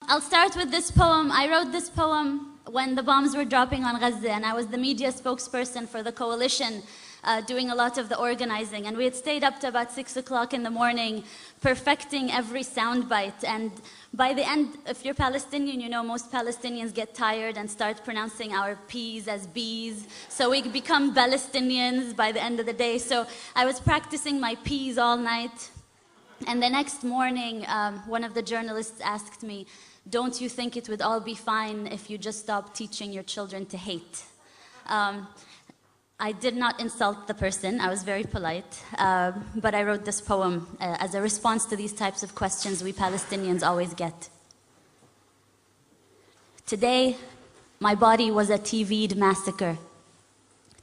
I'll start with this poem. I wrote this poem when the bombs were dropping on Gaza, and I was the media spokesperson for the coalition, doing a lot of the organizing. And we had stayed up to about 6 o'clock in the morning, perfecting every soundbite. And by the end, if you're Palestinian, you know most Palestinians get tired and start pronouncing our P's as B's. So we become Palestinians by the end of the day. So I was practicing my P's all night. And the next morning, one of the journalists asked me, "Don't you think it would all be fine if you just stopped teaching your children to hate?" I did not insult the person. I was very polite. But I wrote this poem as a response to these types of questions we Palestinians always get. Today, my body was a TV'd massacre.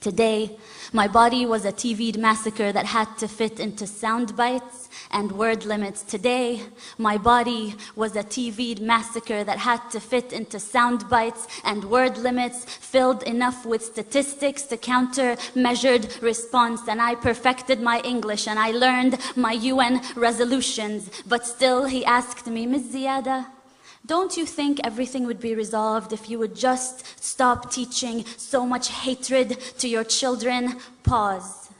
Today, my body was a TV'd massacre that had to fit into sound bites and word limits. Today, my body was a TV'd massacre that had to fit into sound bites and word limits, filled enough with statistics to counter measured response. And I perfected my English and I learned my UN resolutions. But still, he asked me, "Ms. Ziyada, don't you think everything would be resolved if you would just stop teaching so much hatred to your children?" Pause.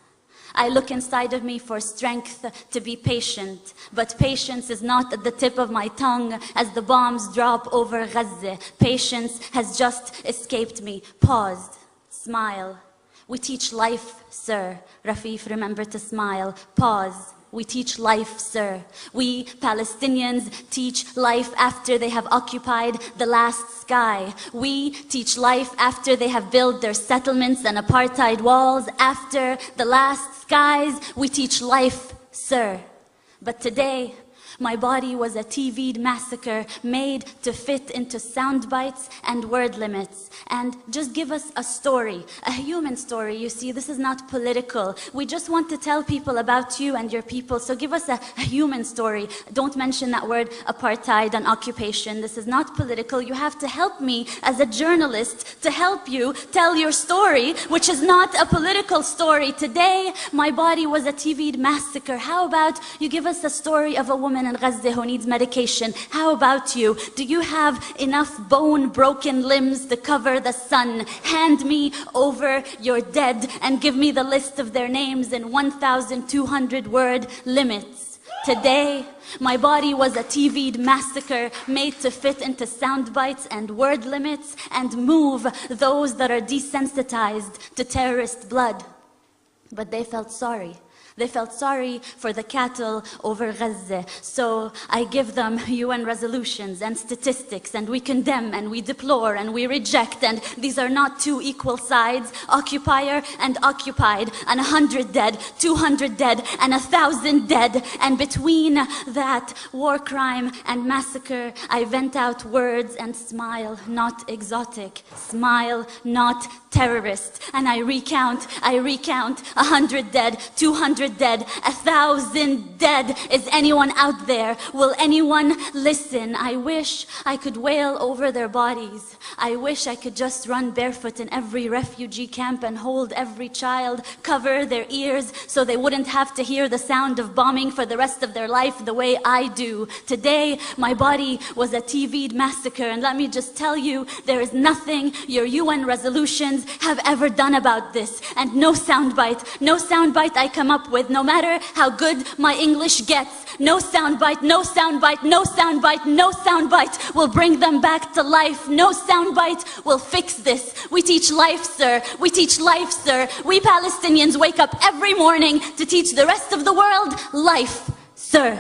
I look inside of me for strength to be patient, but patience is not at the tip of my tongue as the bombs drop over Gaza. Patience has just escaped me. Pause. Smile. We teach life, sir. Rafif, remember to smile. Pause. We teach life, sir. We Palestinians teach life after they have occupied the last sky. We teach life after they have built their settlements and apartheid walls. After the last skies, we teach life, sir. But today, my body was a TV'd massacre made to fit into sound bites and word limits. And just give us a story, a human story. You see, this is not political. We just want to tell people about you and your people. So give us a human story. Don't mention that word apartheid and occupation. This is not political. You have to help me as a journalist to help you tell your story, which is not a political story. Today, my body was a TV'd massacre. How about you give us a story of a woman in Gaza who needs medication? How about you? Do you have enough bone-broken limbs to cover the sun? Hand me over your dead and give me the list of their names in 1,200 word limits. Today, my body was a TV'd massacre made to fit into sound bites and word limits and move those that are desensitized to terrorist blood. But they felt sorry. They felt sorry for the cattle over Gaza. So I give them UN resolutions and statistics, and we condemn and we deplore and we reject. And these are not two equal sides, occupier and occupied, and 100 dead, 200 dead, and 1,000 dead. And between that war crime and massacre, I vent out words and smile, not exotic. Smile, not terrorist. And I recount 100 dead, 200 dead, 1,000 dead. Is anyone out there? Will anyone listen? I wish I could wail over their bodies. I wish I could just run barefoot in every refugee camp and hold every child, cover their ears so they wouldn't have to hear the sound of bombing for the rest of their life the way I do. Today, my body was a TV'd massacre, and let me just tell you, there is nothing your UN resolutions have ever done about this. And no soundbite I come up with, no matter how good my English gets, no soundbite will bring them back to life. No soundbite will fix this. We teach life, sir. We teach life, sir. We Palestinians wake up every morning to teach the rest of the world life, sir.